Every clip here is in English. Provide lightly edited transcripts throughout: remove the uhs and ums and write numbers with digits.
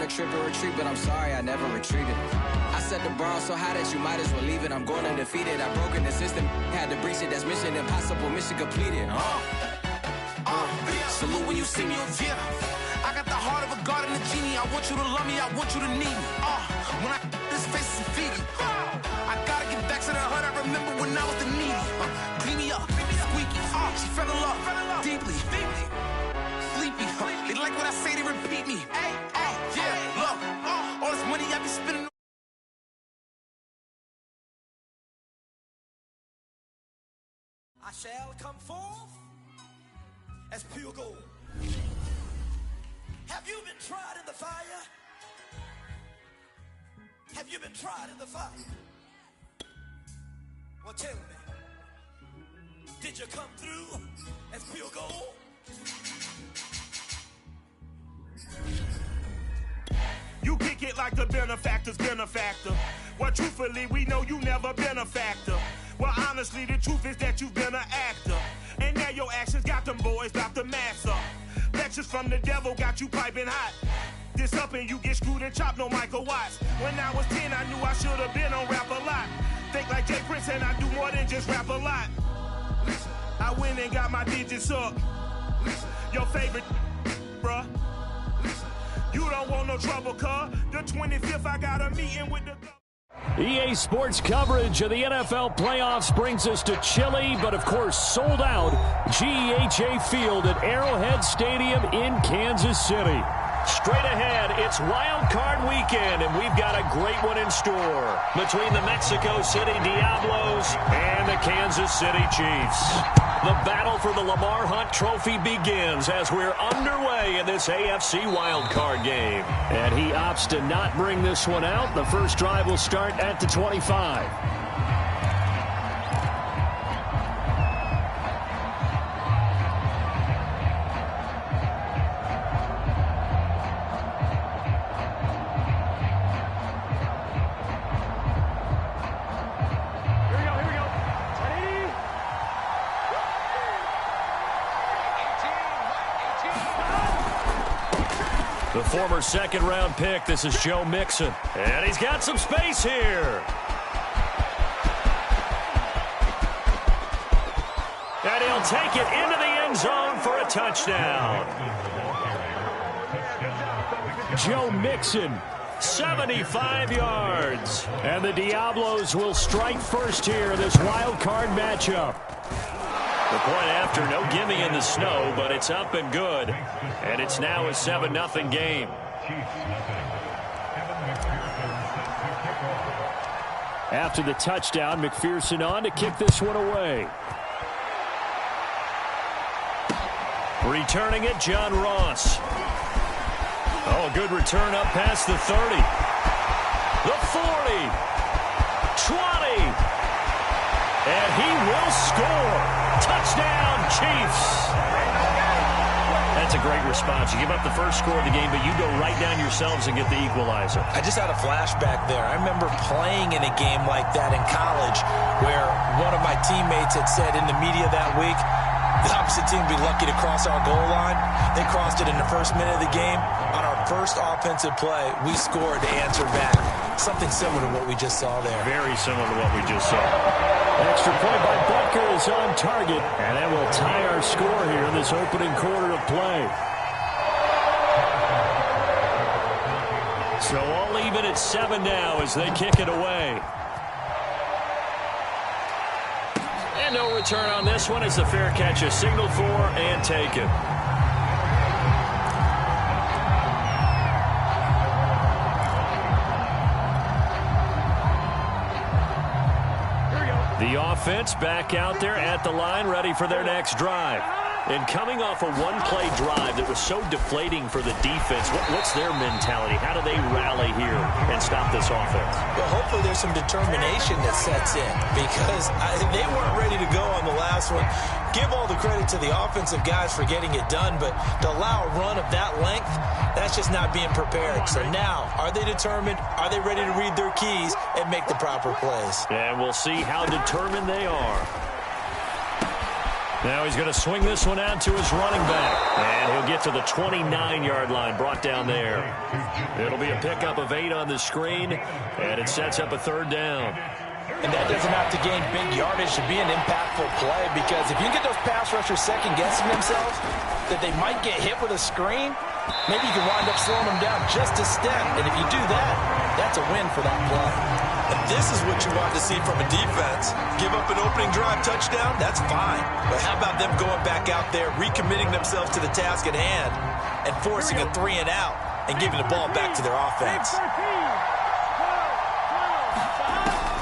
to trip or retreat, but I'm sorry I never retreated. I set the bar so high that you might as well leave it. I'm going undefeated. I've broken the system, had to breach it. That's mission impossible, mission completed. Salute when you see me, yeah. I got the heart of a god and a genie. I want you to love me, I want you to need me. When I this face is feedy. I gotta get back to the hood. I remember when I was the needy. Clean me up, squeaky. She fell in love deeply. Sleepy. They like what I say, they repeat me. Yeah, look, all this money I be spending. I shall come forth as pure gold. Have you been tried in the fire? Have you been tried in the fire? Well, tell me, did you come through as pure gold? You kick it like the benefactor's benefactor. Well, truthfully, we know you never been a factor. Well, honestly, the truth is that you've been an actor. And now your actions got them boys about to mass up. Lectures from the devil got you piping hot. This up and you get screwed and chopped, no Michael Watts. When I was 10, I knew I should have been on rap a lot. Think like Jay Prince and I do more than just rap a lot. I went and got my digits up. Your favorite, bruh. You don't want no trouble, cuz. The 25th, I got a meeting with the... EA Sports coverage of the NFL playoffs brings us to chilly, but of course sold out GEHA Field at Arrowhead Stadium in Kansas City. Straight ahead, it's Wild Card Weekend, and we've got a great one in store between the Mexico City Diablos and the Kansas City Chiefs. The battle for the Lamar Hunt Trophy begins as we're underway in this AFC Wild Card game. And he opts to not bring this one out. The first drive will start at the 25. The former second-round pick, this is Joe Mixon. And he's got some space here. And he'll take it into the end zone for a touchdown. Joe Mixon, 75 yards. And the Diablos will strike first here in this wild card matchup. The point after, no gimme in the snow, but it's up and good. And it's now a 7-0 game. After the touchdown, McPherson on to kick this one away. Returning it, John Ross. Oh, a good return up past the 30. The 40. 20. And he will score. Touchdown, Chiefs. That's a great response. You give up the first score of the game, but you go right down yourselves and get the equalizer. I just had a flashback there. I remember playing in a game like that in college where one of my teammates had said in the media that week, the opposite team would be lucky to cross our goal line. They crossed it in the first minute of the game. On our first offensive play, we scored to answer back. Something similar to what we just saw there. Very similar to what we just saw. Extra point by Butker is on target, and that will tie our score here in this opening quarter of play. So all even at 7 now as they kick it away. And no return on this one as the fair catch is signaled for and taken. The offense back out there at the line, ready for their next drive. And coming off a one-play drive that was so deflating for the defense, what's their mentality? How do they rally here and stop this offense? Well, hopefully there's some determination that sets in because they weren't ready to go on the last one. Give all the credit to the offensive guys for getting it done, but to allow a run of that length, that's just not being prepared. So now, are they determined? Are they ready to read their keys and make the proper plays? And we'll see how determined they are. Now he's going to swing this one out to his running back. And he'll get to the 29-yard line, brought down there. It'll be a pickup of 8 on the screen, and it sets up a 3rd down. And that doesn't have to gain big yardage to be an impactful play, because if you can get those pass rushers second-guessing themselves that they might get hit with a screen, maybe you can wind up slowing them down just a step. And if you do that, that's a win for that play. And this is what you want to see from a defense. Give up an opening drive touchdown, that's fine. But how about them going back out there, recommitting themselves to the task at hand, and forcing a 3-and-out and giving the ball back to their offense?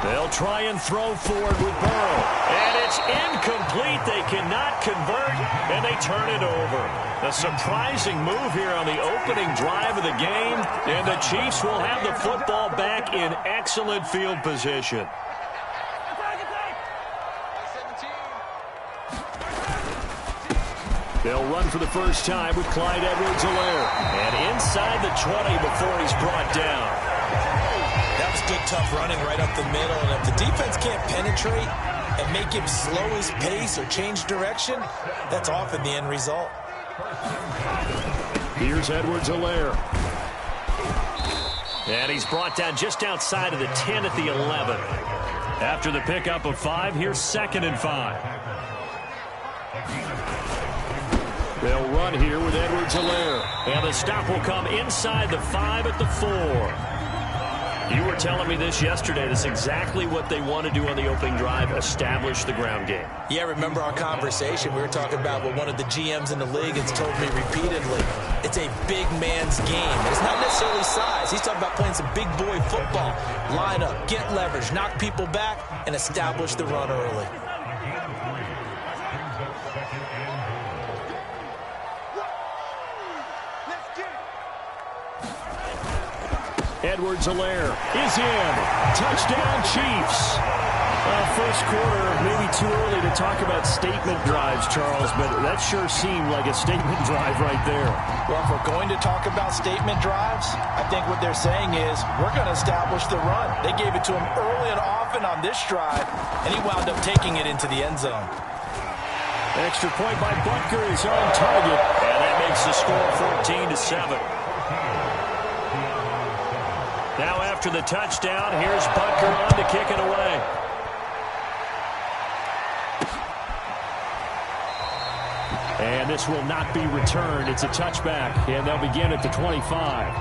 They'll try and throw forward with Burrow. And it's incomplete. They cannot convert, and they turn it over. A surprising move here on the opening drive of the game, and the Chiefs will have the football back in excellent field position. They'll run for the first time with Clyde Edwards-Helaire. And inside the 20 before he's brought down. That was good, tough running right up the middle. And if the defense can't penetrate and make him slow his pace or change direction, that's often the end result. Here's Edwards-Helaire. And he's brought down just outside of the 10 at the 11. After the pickup of 5, here's 2nd and 5. They'll run here with Edwards-Helaire. And the stop will come inside the 5 at the 4. You were telling me this yesterday. That's exactly what they want to do on the opening drive, establish the ground game. Yeah, remember our conversation? We were talking about what one of the GMs in the league has told me repeatedly. It's a big man's game. It's not necessarily size. He's talking about playing some big boy football. Line up, get leverage, knock people back, and establish the run early. Edwards-Helaire is in. Touchdown, Chiefs. First quarter, maybe too early to talk about statement drives, Charles, but that sure seemed like a statement drive right there. Well, if we're going to talk about statement drives, I think what they're saying is we're going to establish the run. They gave it to him early and often on this drive, and he wound up taking it into the end zone. Extra point by Butker is on target, and that makes the score 14-7. Now after the touchdown, here's Butker on to kick it away. And this will not be returned. It's a touchback, and they'll begin at the 25.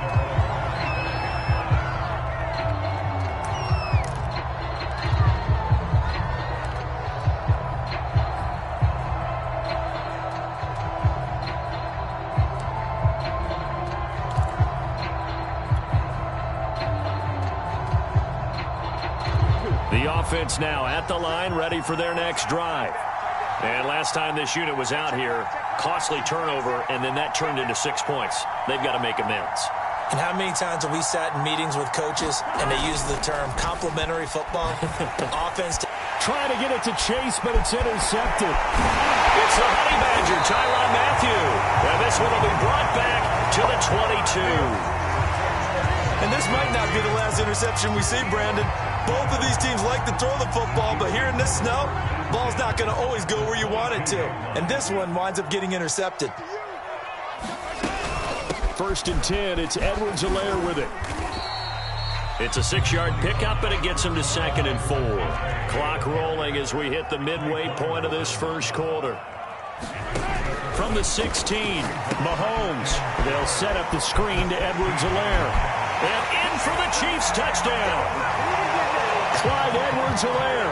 The offense now at the line, ready for their next drive. And last time this unit was out here, costly turnover, and then that turned into 6 points. They've got to make amends. And how many times have we sat in meetings with coaches and they use the term complementary football? Offense. Trying to get it to Chase, but it's intercepted. It's the Honey Badger, Tyrann Mathieu. And this one will be brought back to the 22. And this might not be the last interception we see, Brandon. Both of these teams like to throw the football, but here in this snow, ball's not going to always go where you want it to. And this one winds up getting intercepted. 1st and 10, it's Edwards-Helaire with it. It's a 6-yard pickup, and it gets him to 2nd and 4. Clock rolling as we hit the midway point of this first quarter. From the 16, Mahomes. They'll set up the screen to Edwards-Helaire. And in for the Chiefs touchdown. Clyde Edwards-Helaire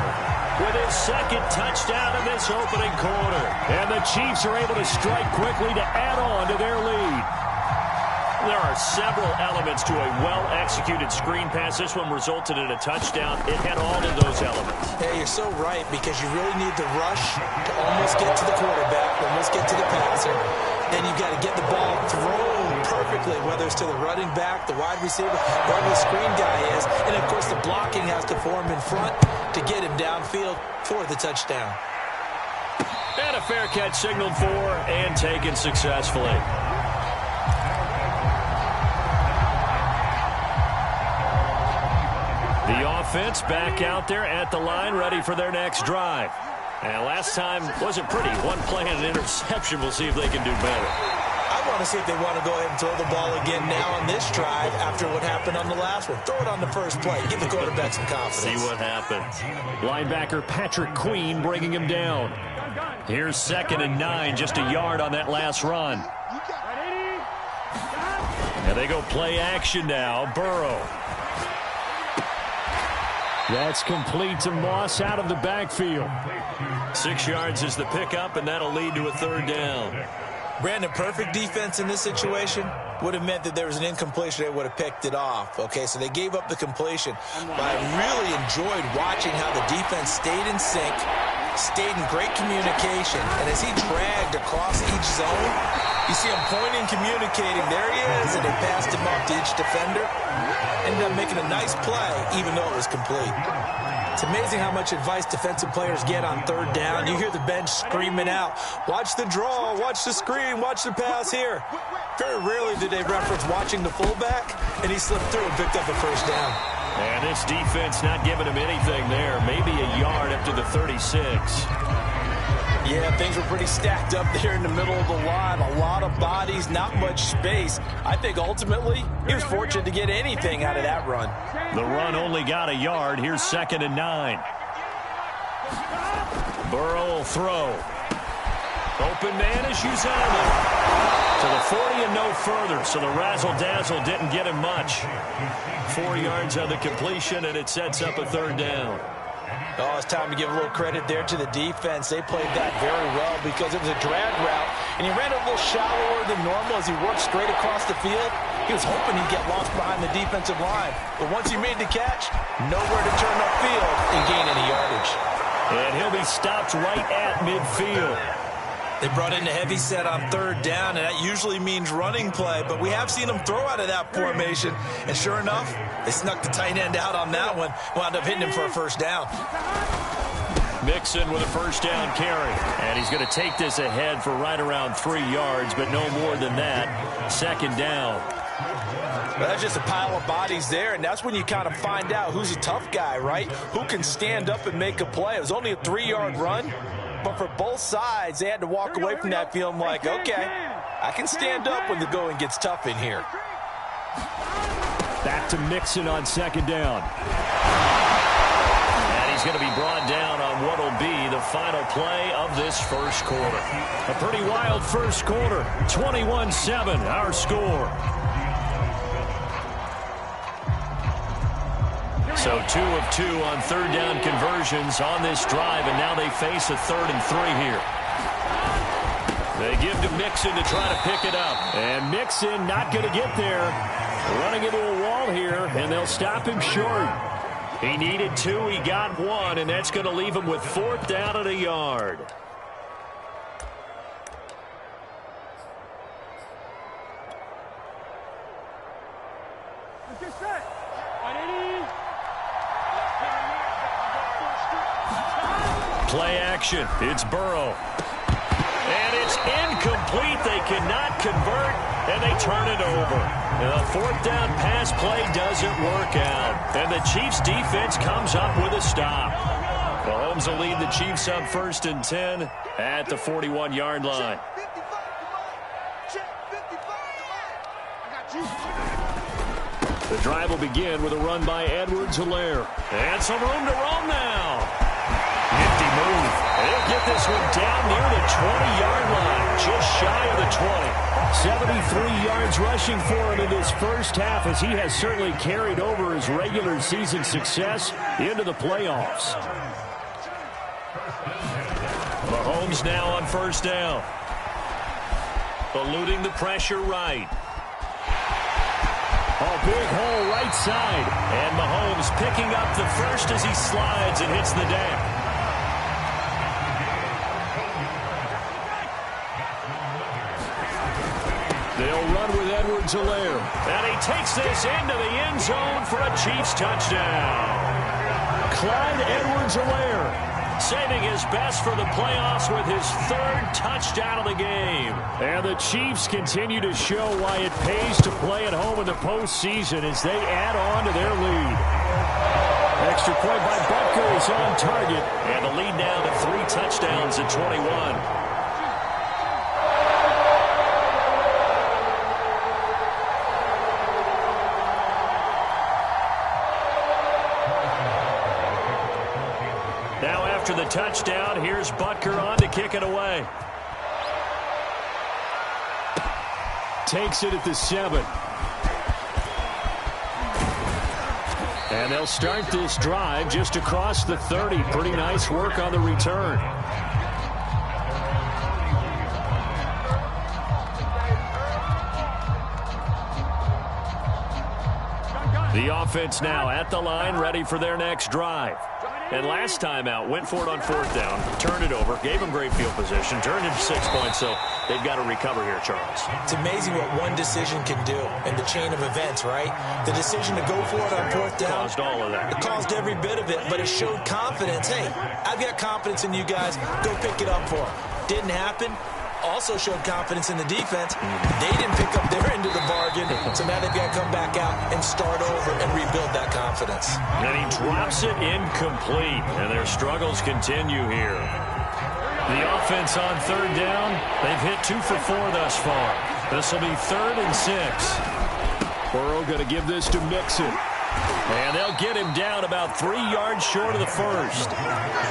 with his 2nd touchdown in this opening quarter. And the Chiefs are able to strike quickly to add on to their lead. There are several elements to a well-executed screen pass. This one resulted in a touchdown. It had all of those elements. Yeah, you're so right, because you really need the rush to almost get to the quarterback, almost get to the passer. Then you've got to get the ball thrown perfectly, whether it's to the running back, the wide receiver, wherever the screen guy is. And, of course, the blocking has to form in front to get him downfield for the touchdown. And a fair catch signaled for and taken successfully. The offense back out there at the line, ready for their next drive. And last time wasn't pretty. One play and an interception. We'll see if they can do better. I want to see if they want to go ahead and throw the ball again now on this drive after what happened on the last one. Throw it on the first play. Give the quarterback some confidence. See what happens. Linebacker Patrick Queen bringing him down. Here's 2nd and 9, just a yard on that last run. And they go play action now. Burrow. That's complete to Moss out of the backfield. 6 yards is the pickup, and that'll lead to a 3rd down. Brandon, perfect defense in this situation would have meant that there was an incompletion. They would have picked it off. Okay, so they gave up the completion. But I really enjoyed watching how the defense stayed in sync, stayed in great communication. And as he dragged across each zone, you see him pointing, communicating. There he is, and they passed him off to each defender. Ended up making a nice play, even though it was complete. It's amazing how much advice defensive players get on 3rd down. You hear the bench screaming out, watch the draw, watch the screen, watch the pass here. Very rarely do they reference watching the fullback, and he slipped through and picked up a 1st down. And this defense not giving him anything there. Maybe a yard up to the 36. Yeah, things were pretty stacked up there in the middle of the line. A lot of bodies, not much space. I think ultimately he was fortunate to get anything out of that run. The run only got a yard. Here's 2nd and 9. Burrow will throw. Open man is Uzama. To the 40 and no further. So the razzle-dazzle didn't get him much. 4 yards on the completion, and it sets up a 3rd down. Oh, it's time to give a little credit there to the defense. They played that very well because it was a drag route, and he ran a little shallower than normal as he worked straight across the field. He was hoping he'd get lost behind the defensive line, but once he made the catch, nowhere to turn upfield and gain any yardage. And he'll be stopped right at midfield. They brought in the heavy set on 3rd down, and that usually means running play, but we have seen them throw out of that formation, and sure enough, they snuck the tight end out on that one, wound up hitting him for a 1st down. Mixon with a 1st down carry, and he's going to take this ahead for right around 3 yards, but no more than that. 2nd down. Well, that's just a pile of bodies there, and that's when you kind of find out who's a tough guy, right? Who can stand up and make a play. It was only a 3-yard run. But for both sides, they had to walk away from that feeling like, okay, I can stand up when the going gets tough in here. Back to Mixon on 2nd down. And he's going to be brought down on what will be the final play of this 1st quarter. A pretty wild 1st quarter. 21-7, our score. So 2 of 2 on 3rd down conversions on this drive, and now they face a 3rd and 3 here. They give to Mixon to try to pick it up. And Mixon not going to get there. Running into a wall here, and they'll stop him short. He needed 2, he got 1, and that's going to leave him with 4th down and a yard. Play action. It's Burrow. And it's incomplete. They cannot convert, and they turn it over. And the 4th down pass play doesn't work out. And the Chiefs defense comes up with a stop. Mahomes will lead the Chiefs up 1st and 10 at the 41-yard line. The drive will begin with a run by Edwards-Helaire. And some room to roam now. Nifty move. And he'll get this one down near the 20-yard line, just shy of the 20. 73 yards rushing for him in this 1st half, as he has certainly carried over his regular season success into the playoffs. Mahomes now on 1st down. Eluding the pressure right. A big hole right side. And Mahomes picking up the 1st as he slides and hits the deck. They'll run with Edwards-Helaire. And he takes this into the end zone for a Chiefs touchdown. Clyde Edwards-Helaire saving his best for the playoffs with his 3rd touchdown of the game. And the Chiefs continue to show why it pays to play at home in the postseason as they add on to their lead. Extra point by Butker is on target. And the lead now to 3 touchdowns at 21. Now after the touchdown, here's Butker on to kick it away. Takes it at the 7. And they'll start this drive just across the 30. Pretty nice work on the return. The offense now at the line, ready for their next drive. And last time out, went for it on 4th down, turned it over, gave them great field position, turned into 6 points, so they've got to recover here, Charles. It's amazing what one decision can do in the chain of events, right? The decision to go for it on 4th down. Caused all of that. It caused every bit of it, but it showed confidence. Hey, I've got confidence in you guys. Go pick it up for them. Didn't happen. Also showed confidence in the defense. They didn't pick up their end of the bargain, so now they've got to come back out and start over and rebuild that confidence. And he drops it incomplete, and their struggles continue here. The offense on 3rd down, they've hit 2 for 4 thus far. This will be 3rd and 6. Burrow going to give this to Mixon. And they'll get him down about 3 yards short of the first.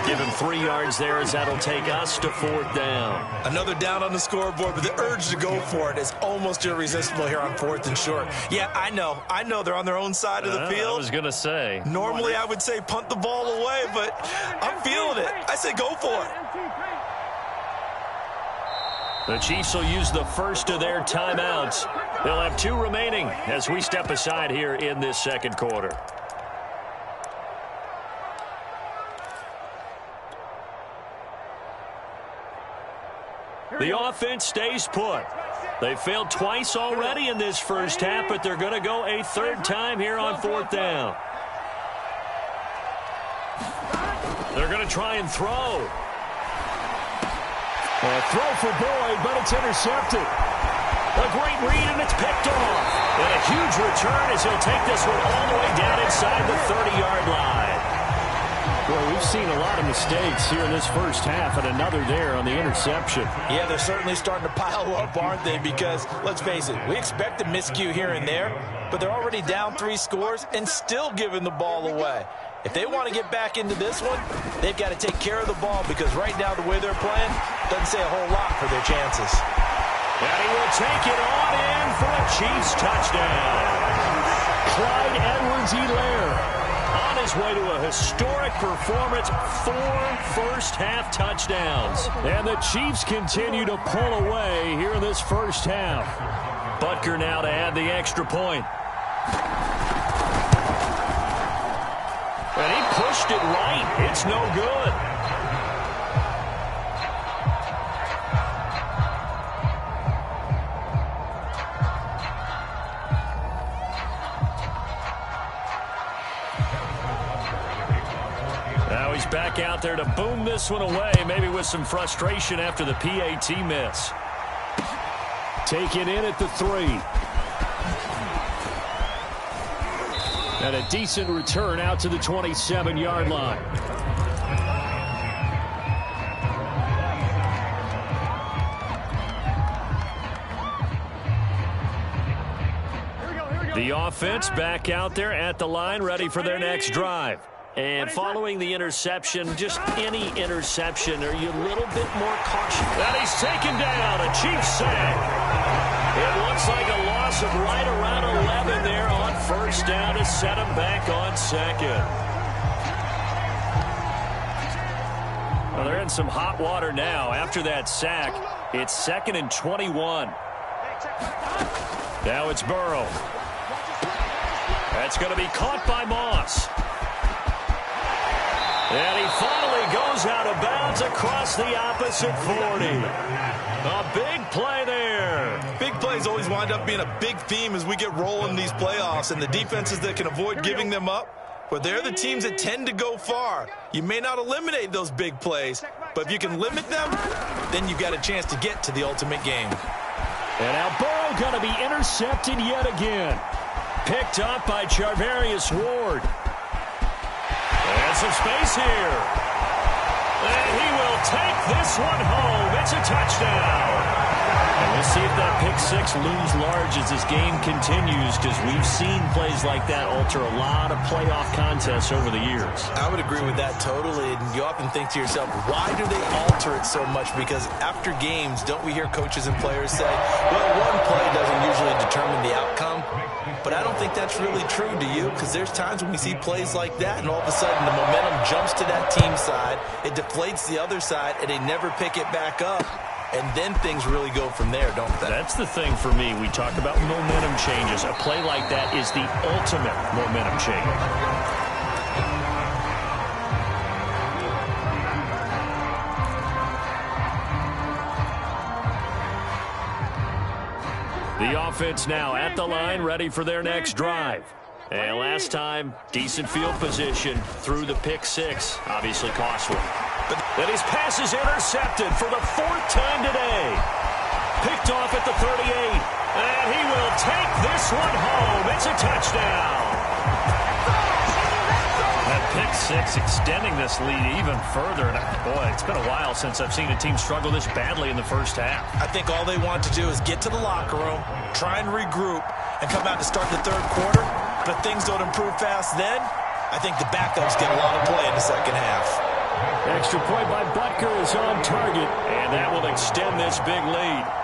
Give him 3 yards there as that'll take us to 4th down. Another down on the scoreboard, but the urge to go for it is almost irresistible here on 4th and short. Yeah, I know they're on their own side of the field. I was going to say. Normally I would say punt the ball away, but I'm feeling it. I say go for it. The Chiefs will use the first of their timeouts. They'll have 2 remaining as we step aside here in this second quarter. The offense stays put. They failed twice already in this first half, but they're going to go a 3rd time here on 4th down. They're going to try and throw. A throw for Boyd, but it's intercepted. A great read, and it's picked off. And a huge return as he'll take this one all the way down inside the 30-yard line. Well, we've seen a lot of mistakes here in this first half, and another there on the interception. Yeah, they're certainly starting to pile up, aren't they? Because, let's face it, we expect a miscue here and there, but they're already down 3 scores and still giving the ball away. If they want to get back into this one, they've got to take care of the ball because right now the way they're playing doesn't say a whole lot for their chances. And he will take it on in for a Chiefs touchdown. Clyde Edwards-Helaire on his way to a historic performance, 4 first-half touchdowns. And the Chiefs continue to pull away here in this first half. Butker now to add the extra point. And he pushed it right. It's no good. Now he's back out there to boom this one away, maybe with some frustration after the PAT miss. Taken in at the 3. And a decent return out to the 27-yard line. The offense back out there at the line, ready for their next drive. And following the interception, just any interception, are you a little bit more cautious? And he's taken down, a Chiefs sack. It looks like a loss of right around 11 there on first down to set him back on 2nd. Well, they're in some hot water now. After that sack, it's 2nd and 21. Now it's Burrow. That's going to be caught by Moss. And he finally goes out of bounds across the opposite 40. A big play there. Big plays always wind up being a big theme as we get rolling these playoffs, and the defenses that can avoid giving them up, but they're the teams that tend to go far. You may not eliminate those big plays, but if you can limit them, then you've got a chance to get to the ultimate game. And now Burrow going to be intercepted yet again. Picked up by Charvarius Ward. some space here. And he will take this one home. It's a touchdown. And we'll see if that pick six looms large as this game continues, because we've seen plays like that alter a lot of playoff contests over the years. I would agree with that totally. And you often think to yourself, why do they alter it so much? Because after games, don't we hear coaches and players say, well, one play doesn't usually determine the outcome? But I don't think that's really true, do you? Because there's times when we see plays like that, and all of a sudden the momentum jumps to that team side, it deflates the other side, and they never pick it back up. And then things really go from there, don't they? That's the thing for me. We talk about momentum changes. A play like that is the ultimate momentum change. The offense now at the line, ready for their next drive. And last time, decent field position through the pick six. Obviously costly. Then his pass is intercepted for the fourth time today. Picked off at the 38. And he will take this one home. It's a touchdown. That pick six extending this lead even further. And boy, it's been a while since I've seen a team struggle this badly in the first half. I think all they want to do is get to the locker room, try and regroup, and come out to start the third quarter. But if things don't improve fast then, I think the backups get a lot of play in the second half. Extra point by Butker is on target, and that will extend this big lead.